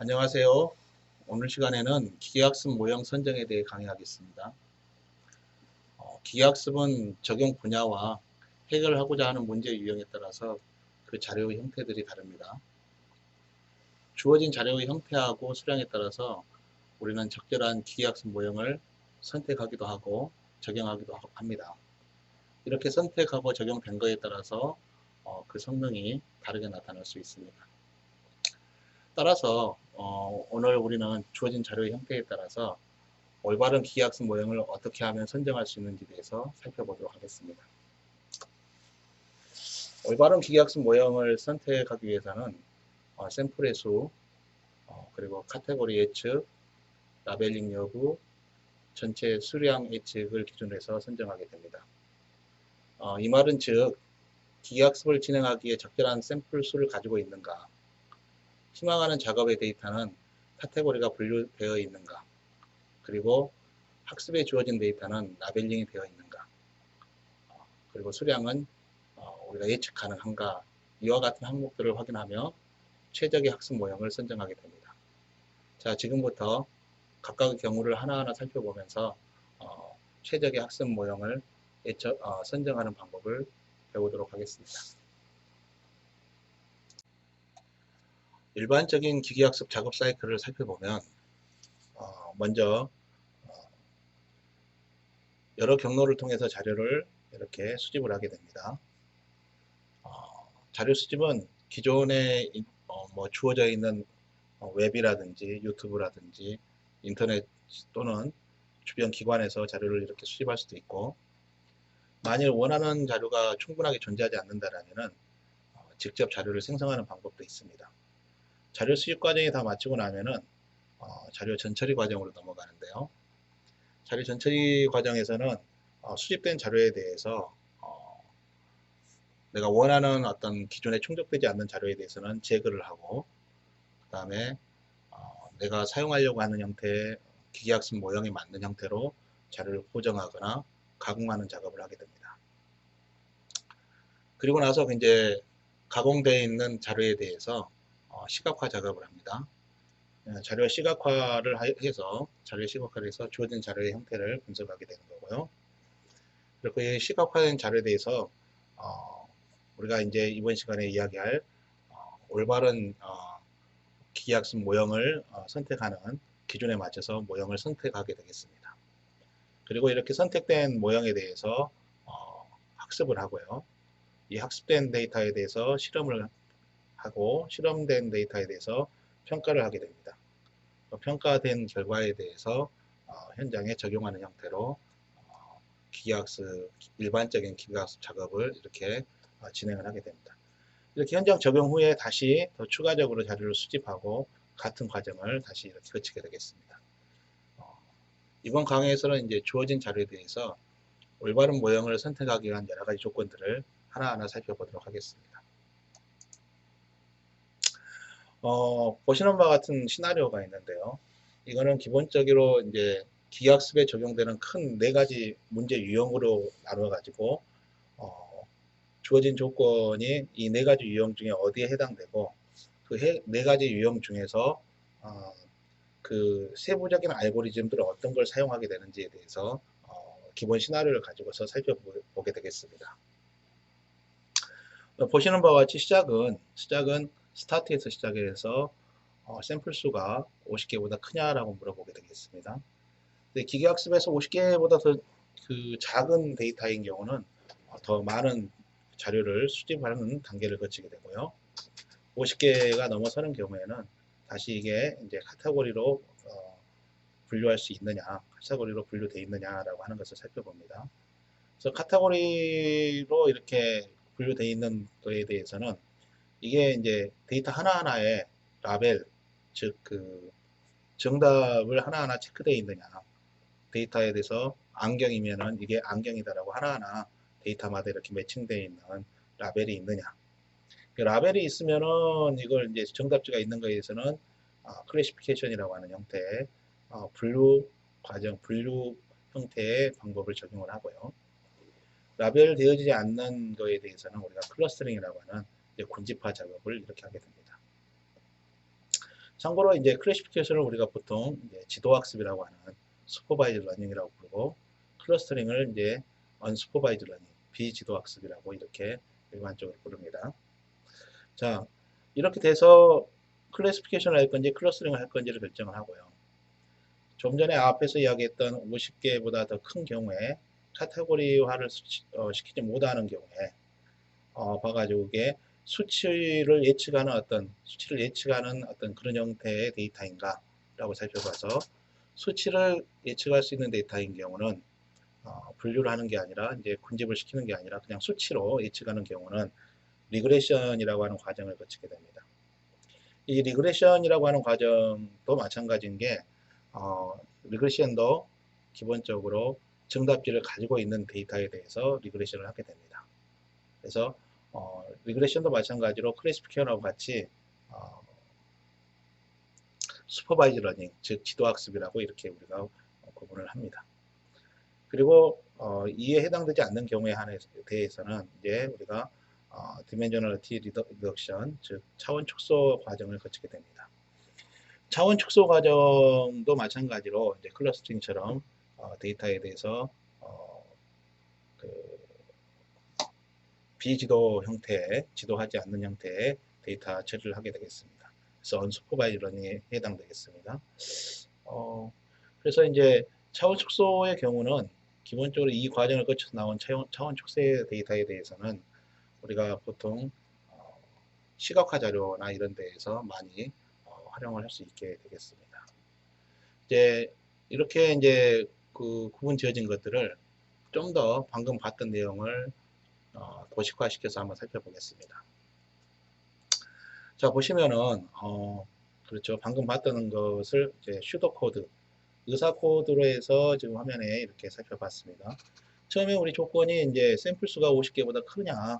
안녕하세요. 오늘 시간에는 기계학습 모형 선정에 대해 강의하겠습니다. 기계학습은 적용 분야와 해결하고자 하는 문제 유형에 따라서 그 자료의 형태들이 다릅니다. 주어진 자료의 형태하고 수량에 따라서 우리는 적절한 기계학습 모형을 선택하기도 하고 적용하기도 합니다. 이렇게 선택하고 적용된 것에 따라서 그 성능이 다르게 나타날 수 있습니다. 따라서 오늘 우리는 주어진 자료의 형태에 따라서 올바른 기계학습 모형을 어떻게 하면 선정할 수 있는지에 대해서 살펴보도록 하겠습니다. 올바른 기계학습 모형을 선택하기 위해서는 샘플의 수, 그리고 카테고리 예측, 라벨링 여부, 전체 수량 예측을 기준으로 해서 선정하게 됩니다. 이 말은 즉 기계학습을 진행하기에 적절한 샘플 수를 가지고 있는가, 희망하는 작업의 데이터는 카테고리가 분류되어 있는가, 그리고 학습에 주어진 데이터는 라벨링이 되어 있는가, 그리고 수량은 우리가 예측 가능한가, 이와 같은 항목들을 확인하며 최적의 학습 모형을 선정하게 됩니다. 자, 지금부터 각각의 경우를 하나하나 살펴보면서 최적의 학습 모형을 선정하는 방법을 배우도록 하겠습니다. 일반적인 기계학습 작업 사이클을 살펴보면 먼저 여러 경로를 통해서 자료를 이렇게 수집을 하게 됩니다. 자료 수집은 기존에 주어져 있는 웹이라든지 유튜브라든지 인터넷 또는 주변 기관에서 자료를 이렇게 수집할 수도 있고, 만일 원하는 자료가 충분하게 존재하지 않는다면 직접 자료를 생성하는 방법도 있습니다. 자료 수집 과정이 다 마치고 나면은 자료 전처리 과정으로 넘어가는데요. 자료 전처리 과정에서는 수집된 자료에 대해서 내가 원하는 어떤 기존에 충족되지 않는 자료에 대해서는 제거를 하고, 그 다음에 내가 사용하려고 하는 형태의 기계학습 모형에 맞는 형태로 자료를 포장하거나 가공하는 작업을 하게 됩니다. 그리고 나서 이제 가공되어 있는 자료에 대해서 시각화 작업을 합니다. 자료 시각화를 해서 주어진 자료의 형태를 분석하게 되는 거고요. 그리고 이 시각화된 자료에 대해서 우리가 이제 이번 시간에 이야기할 올바른 기계학습 모형을 선택하는 기준에 맞춰서 모형을 선택하게 되겠습니다. 그리고 이렇게 선택된 모형에 대해서 학습을 하고요. 이 학습된 데이터에 대해서 실험을 하고, 실험된 데이터에 대해서 평가를 하게 됩니다. 평가된 결과에 대해서 현장에 적용하는 형태로 일반적인 기계학습 작업을 이렇게 진행을 하게 됩니다. 이렇게 현장 적용 후에 다시 더 추가적으로 자료를 수집하고 같은 과정을 다시 이렇게 거치게 되겠습니다. 이번 강의에서는 이제 주어진 자료에 대해서 올바른 모형을 선택하기 위한 여러 가지 조건들을 하나하나 살펴보도록 하겠습니다. 보시는 바와 같은 시나리오가 있는데요. 이거는 기본적으로 이제 기계학습에 적용되는 큰 네 가지 문제 유형으로 나누어 가지고 주어진 조건이 이 네 가지 유형 중에 어디에 해당되고, 그 네 가지 유형 중에서 그 세부적인 알고리즘들을 어떤 걸 사용하게 되는지에 대해서 기본 시나리오를 가지고서 살펴보게 되겠습니다. 보시는 바와 같이 시작은 스타트에서 시작해서 샘플 수가 50개보다 크냐라고 물어보게 되겠습니다. 근데 기계학습에서 50개보다 더 그 작은 데이터인 경우는 더 많은 자료를 수집하는 단계를 거치게 되고요. 50개가 넘어서는 경우에는 다시 이게 이제 카테고리로 분류할 수 있느냐, 카테고리로 분류되어 있느냐라고 하는 것을 살펴봅니다. 그래서 카테고리로 이렇게 분류되어 있는 것에 대해서는 이게 이제 데이터 하나하나에 라벨, 즉 그 정답을 하나하나 체크되어 있느냐, 데이터에 대해서 안경이면은 이게 안경이다라고 하나하나 데이터마다 이렇게 매칭되어 있는 라벨이 있느냐. 라벨이 있으면은 이걸 이제 정답지가 있는 거에 대해서는 클래시피케이션이라고 하는 형태의 분류 과정, 분류 형태의 방법을 적용을 하고요. 라벨 되어지지 않는 거에 대해서는 우리가 클러스터링이라고 하는 이제 군집화 작업을 이렇게 하게 됩니다. 참고로 이제 클래시피케이션을 우리가 보통 이제 지도학습이라고 하는 슈퍼바이즈 러닝이라고 부르고, 클러스터링을 이제 언슈퍼바이즈 러닝, 비지도학습이라고 이렇게 일반적으로 부릅니다. 자, 이렇게 돼서 클래시피케이션을 할 건지 클러스터링을 할 건지를 결정을 하고요. 좀 전에 앞에서 이야기했던 50개보다 더 큰 경우에 카테고리화를 시키지 못하는 경우에 봐가지고 이게 수치를 예측하는 어떤 그런 형태의 데이터인가 라고 살펴봐서, 수치를 예측할 수 있는 데이터인 경우는 분류를 하는 게 아니라 이제 군집을 시키는 게 아니라 그냥 수치로 예측하는 경우는 리그레션이라고 하는 과정을 거치게 됩니다. 이 리그레션이라고 하는 과정도 마찬가지인 게 리그레션도 기본적으로 정답지를 가지고 있는 데이터에 대해서 리그레션을 하게 됩니다. 그래서 리그레션도 마찬가지로 클래시피케이션하고 같이 슈퍼바이즈 러닝, 즉 지도학습이라고 이렇게 우리가 구분을 합니다. 그리고 이에 해당되지 않는 경우에 대해서는 이제 우리가 디멘셔널리티 리덕션, 즉 차원 축소 과정을 거치게 됩니다. 차원 축소 과정도 마찬가지로 이제 클러스터링처럼 데이터에 대해서 그 비지도 형태의, 지도하지 않는 형태의 데이터 처리를 하게 되겠습니다. 그래서 언슈퍼바이즈 러닝에 해당되겠습니다. 그래서 이제 차원 축소의 경우는 기본적으로 이 과정을 거쳐서 나온 차원 축소의 데이터에 대해서는 우리가 보통 시각화 자료나 이런 데에서 많이 활용을 할 수 있게 되겠습니다. 이제 이렇게 이제 그 구분 지어진 것들을 좀 더 방금 봤던 내용을 도식화시켜서 한번 살펴보겠습니다. 자, 보시면은 그렇죠. 방금 봤던 것을 이제 슈도 코드, 의사 코드로 해서 지금 화면에 이렇게 살펴봤습니다. 처음에 우리 조건이 이제 샘플 수가 50개보다 크냐,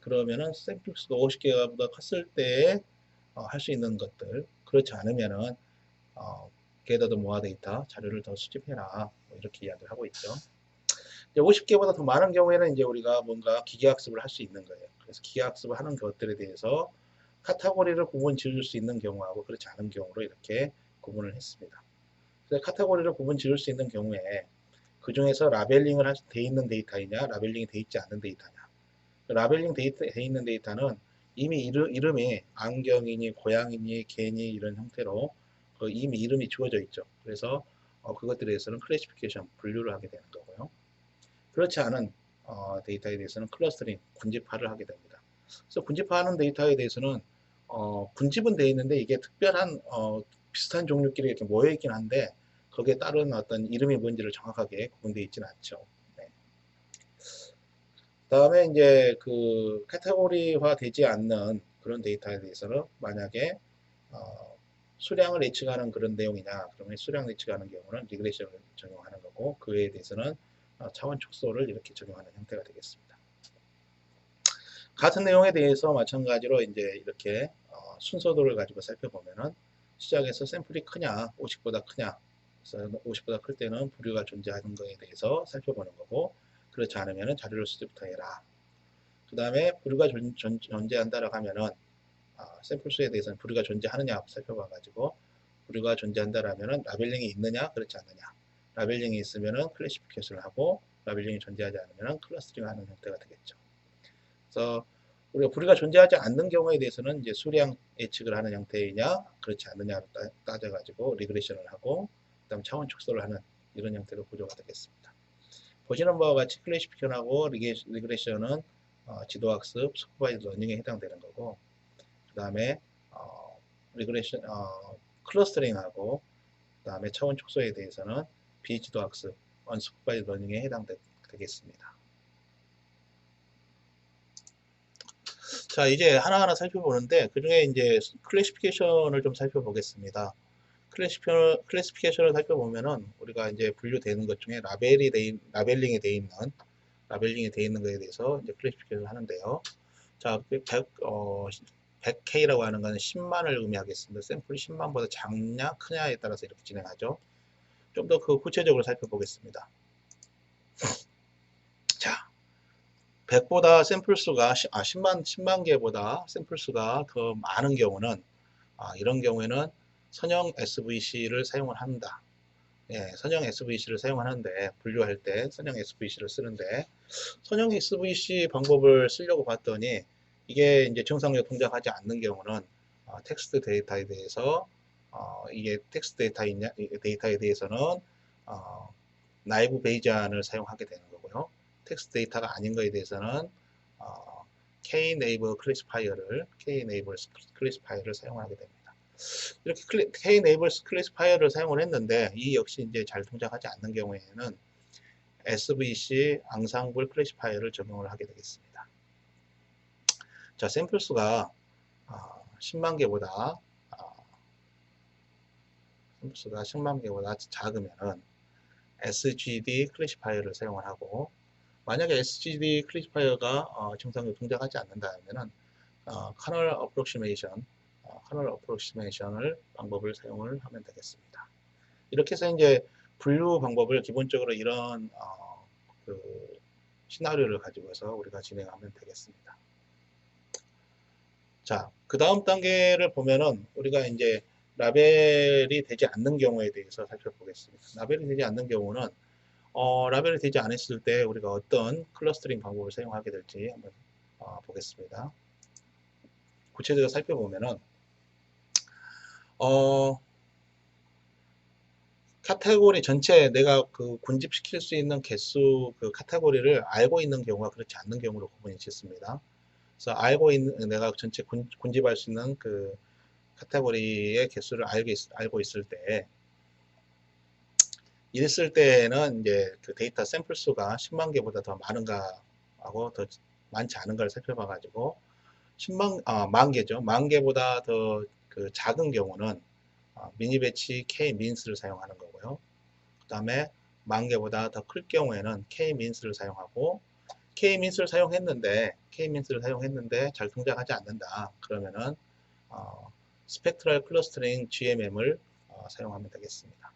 그러면은 샘플 수가 50개보다 컸을 때 할 수 있는 것들, 그렇지 않으면은 게더더 모아 데이터 자료를 더 수집해라, 뭐 이렇게 이야기를 하고 있죠. 이제 50개보다 더 많은 경우에는 이제 우리가 뭔가 기계학습을 할 수 있는 거예요. 그래서 기계학습을 하는 것들에 대해서 카테고리를 구분 지을 수 있는 경우하고 그렇지 않은 경우로 이렇게 구분을 했습니다. 그래서 카테고리를 구분 지을 수 있는 경우에 그 중에서 라벨링을 돼 있는 데이터이냐, 라벨링이 돼 있지 않는 데이터냐. 라벨링 돼 있는 데이터는 이미 이름이 안경이니 고양이니 개니 이런 형태로 이미 이름이 주어져 있죠. 그래서 그것들에 대해서는 클래시피케이션, 분류를 하게 되는 거고요. 그렇지 않은 데이터에 대해서는 클러스터링, 군집화를 하게 됩니다. 그래서 군집화하는 데이터에 대해서는 군집은 되어 있는데 이게 특별한 비슷한 종류끼리 이렇게 모여 있긴 한데 거기에 따른 어떤 이름이 뭔지를 정확하게 구분되어 있지는 않죠. 네. 다음에 이제 그 카테고리화 되지 않는 그런 데이터에 대해서는 만약에 수량을 예측하는 그런 내용이냐, 그러면 수량 예측하는 경우는 리그레션을 적용하는 거고, 그에 대해서는 차원 축소를 이렇게 적용하는 형태가 되겠습니다. 같은 내용에 대해서 마찬가지로 이제 이렇게 순서도를 가지고 살펴보면은 시작해서 샘플이 크냐, 50보다 크냐, 그래서 50보다 클 때는 부류가 존재하는 것에 대해서 살펴보는 거고, 그렇지 않으면 자료를 수집부터 해라. 그 다음에 부류가 존재한다라고 하면은 샘플 수에 대해서는 부류가 존재하느냐 살펴봐 가지고, 부류가 존재한다라면은 라벨링이 있느냐 그렇지 않느냐, 라벨링이 있으면은 클래시피케이션을 하고 라벨링이 존재하지 않으면은 클러스터링 하는 형태가 되겠죠. 그래서 우리가 부류가 존재하지 않는 경우에 대해서는 이제 수량 예측을 하는 형태이냐 그렇지 않느냐를 따져가지고 리그레션을 하고 그다음 차원 축소를 하는 이런 형태로 구조가 되겠습니다. 보시는 바와 같이 클래시피케이션하고 리그레션은 지도학습, 슈퍼바이즈 러닝에 해당되는 거고, 그 다음에 리그레션, 클러스터링하고 그 다음에 차원 축소에 대해서는 비지도학습, 언슈퍼바이즈 러닝에 해당되겠습니다. 자, 이제 하나하나 살펴보는데 그 중에 이제 클래시피케이션을 좀 살펴보겠습니다. 클래시피케이션을 살펴보면은 우리가 이제 분류되는 것 중에 라벨링이 돼 있는 것에 대해서 이제 클래시피케이션을 하는데요. 자, 100K라고 하는 것은 10만을 의미하겠습니다. 샘플이 10만보다 작냐 크냐에 따라서 이렇게 진행하죠. 좀 더 그 구체적으로 살펴보겠습니다. 자, 100보다 샘플 수가 10만 개보다 샘플 수가 더 많은 경우는 이런 경우에는 선형 SVC를 사용을 한다. 예, 선형 SVC를 사용하는데 분류할 때 선형 SVC를 쓰는데 선형 SVC 방법을 쓰려고 봤더니 이게 이제 정상적으로 동작하지 않는 경우는 텍스트 데이터에 대해서 이게 텍스트 데이터에 대해서는 나이브 베이지안을 사용하게 되는 거고요. 텍스트 데이터가 아닌 거에 대해서는 K-네이버 클래시파이어를 사용하게 됩니다. 이렇게 K-네이버 클래시파이어를 사용을 했는데 이 역시 이제 잘 동작하지 않는 경우에는 SVC 앙상블 클래시파이어를 적용을 하게 되겠습니다. 자, 샘플 수가 10만 개보다 샘플 수가 10만 개보다 작으면은 SGD 클래시파이어를 사용을 하고 만약에 SGD 클래시파이어가 정상적으로 동작하지 않는다면은 커널 어프로시메이션을 방법을 사용을 하면 되겠습니다. 이렇게 해서 이제 분류 방법을 기본적으로 이런 그 시나리오를 가지고서 우리가 진행하면 되겠습니다. 자, 그 다음 단계를 보면은 우리가 이제 라벨이 되지 않는 경우에 대해서 살펴보겠습니다. 라벨이 되지 않는 경우는 라벨이 되지 않았을 때 우리가 어떤 클러스터링 방법을 사용하게 될지 한번 보겠습니다. 구체적으로 살펴보면은 카테고리 전체 내가 그 군집시킬 수 있는 개수 그 카테고리를 알고 있는 경우와 그렇지 않는 경우로 구분이 짓습니다. 그래서 내가 전체 군집할 수 있는 그 카테고리의 개수를 알고 있을 때 이랬을 때는 이제 그 데이터 샘플 수가 10만 개보다 더 많은가 하고 더 많지 않은가를 살펴봐 가지고 만 개죠. 만 개보다 더 그 작은 경우는 미니 배치 K 민스를 사용하는 거고요. 그 다음에 만 개보다 더 클 경우에는 K 민스를 사용하고 K 민스를 사용했는데 잘 동작하지 않는다. 그러면은 스펙트럴 클러스터링 GMM을 사용하면 되겠습니다.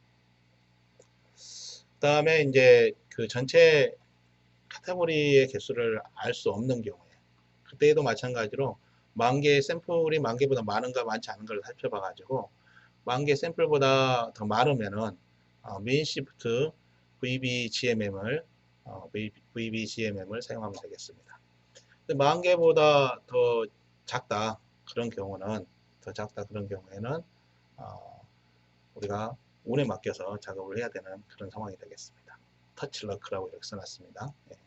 그 다음에 이제 그 전체 카테고리의 개수를 알 수 없는 경우에 그때에도 마찬가지로 만 개의 샘플이 만 개보다 많은가 많지 않은가를 살펴봐 가지고 만 개 샘플보다 더 많으면은 메인 시프트 VBGMM을 사용하면 되겠습니다. 만 개보다 더 작다 그런 경우에는 우리가 운에 맡겨서 작업을 해야 되는 그런 상황이 되겠습니다. 터치 럭크라고 이렇게 써놨습니다. 예.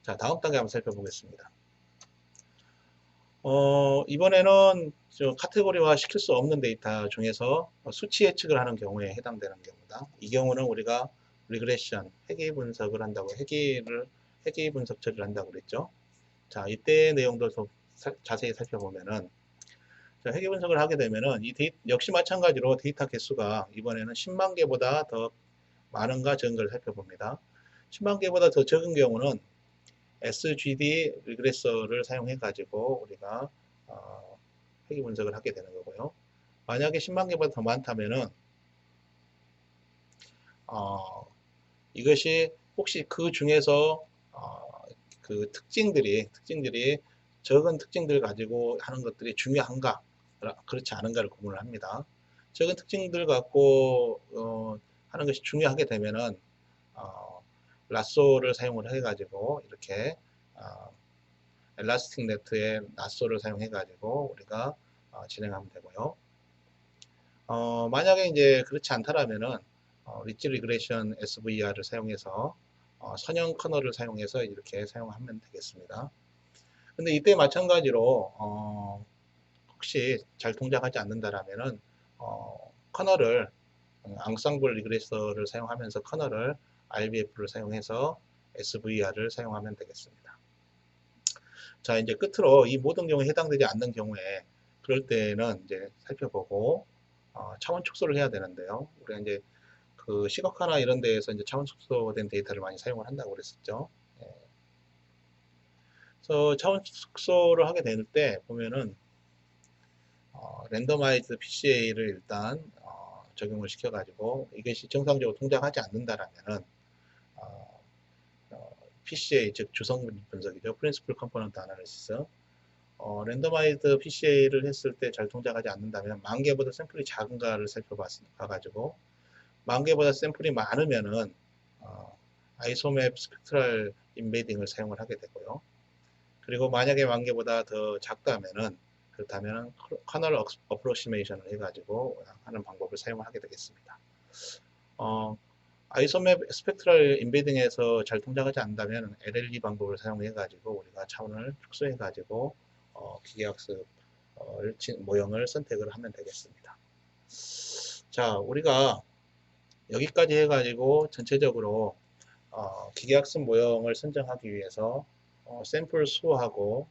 자, 다음 단계 한번 살펴보겠습니다. 이번에는 카테고리화 시킬 수 없는 데이터 중에서 수치 예측을 하는 경우에 해당되는 경우다. 이 경우는 우리가 리그레션, 회귀 분석을 한다고, 회귀 분석 처리를 한다고 그랬죠. 자, 이때 내용도 좀 자세히 살펴보면은, 자, 회귀 분석을 하게 되면은, 역시 마찬가지로 데이터 개수가 이번에는 10만 개보다 더 많은가 적은가를 살펴봅니다. 10만 개보다 더 적은 경우는 SGD 리그레서를 사용해 가지고 우리가 회귀 분석을 하게 되는 거고요. 만약에 10만 개보다 더 많다면은 이것이 혹시 그 중에서 그 특징들이 적은 특징들을 가지고 하는 것들이 중요한가 그렇지 않은가를 구분을 합니다. 적은 특징들 갖고 하는 것이 중요하게 되면은 라쏘를 사용을 해가지고 이렇게 엘라스틱 네트의 라쏘를 사용해가지고 우리가 진행하면 되고요. 만약에 이제 그렇지 않다라면은 리치 리그레이션 SVR을 사용해서 선형 커널을 사용해서 이렇게 사용하면 되겠습니다. 근데 이때 마찬가지로 혹시 잘 동작하지 않는다라면은 커널을 앙상블 리그레서를 사용하면서 커널을 RBF를 사용해서 SVR을 사용하면 되겠습니다. 자, 이제 끝으로 이 모든 경우에 해당되지 않는 경우에 그럴 때는 이제 살펴보고 차원 축소를 해야 되는데요. 우리가 이제 그 시각화나 이런 데에서 이제 차원 축소된 데이터를 많이 사용을 한다고 그랬었죠. 예. 그래서 차원 축소를 하게 될 때 보면은 랜더마이즈 PCA를 일단 적용을 시켜가지고 이것이 정상적으로 동작하지 않는다라면은 PCA 즉 주성 분석이죠. Principal Component Analysis 랜더마이즈드 PCA를 했을 때 잘 동작하지 않는다면 만 개보다 샘플이 작은가를 살펴봐가지고 만 개보다 샘플이 많으면은 아이소맵 스펙트럴 인베딩을 사용을 하게 되고요. 그리고 만약에 만 개보다 더 작다면은 그렇다면 커널 어프로시메이션을 해가지고 하는 방법을 사용하게 되겠습니다. 아이소맵 스펙트럴 인베딩에서 잘 동작하지 않는다면 LLE 방법을 사용해가지고 우리가 차원을 축소해가지고 기계학습 모형을 선택을 하면 되겠습니다. 자, 우리가 여기까지 해가지고 전체적으로 기계학습 모형을 선정하기 위해서 샘플 수하고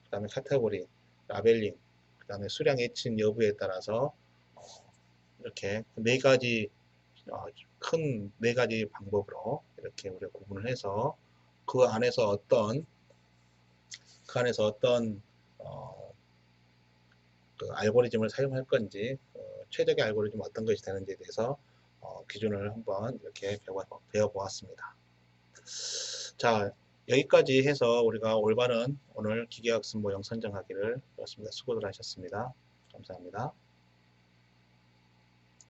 그 다음에 카테고리, 라벨링, 그 다음에 수량 애칭 여부에 따라서 이렇게 네 가지 큰 네 가지 방법으로 이렇게 우리가 구분을 해서 그 안에서 어떤 그 알고리즘을 사용할 건지 최적의 알고리즘 어떤 것이 되는지에 대해서 기준을 한번 이렇게 배워보았습니다. 자, 여기까지 해서 우리가 올바른 오늘 기계학습 모형 선정하기를 배웠습니다. 수고들 하셨습니다. 감사합니다.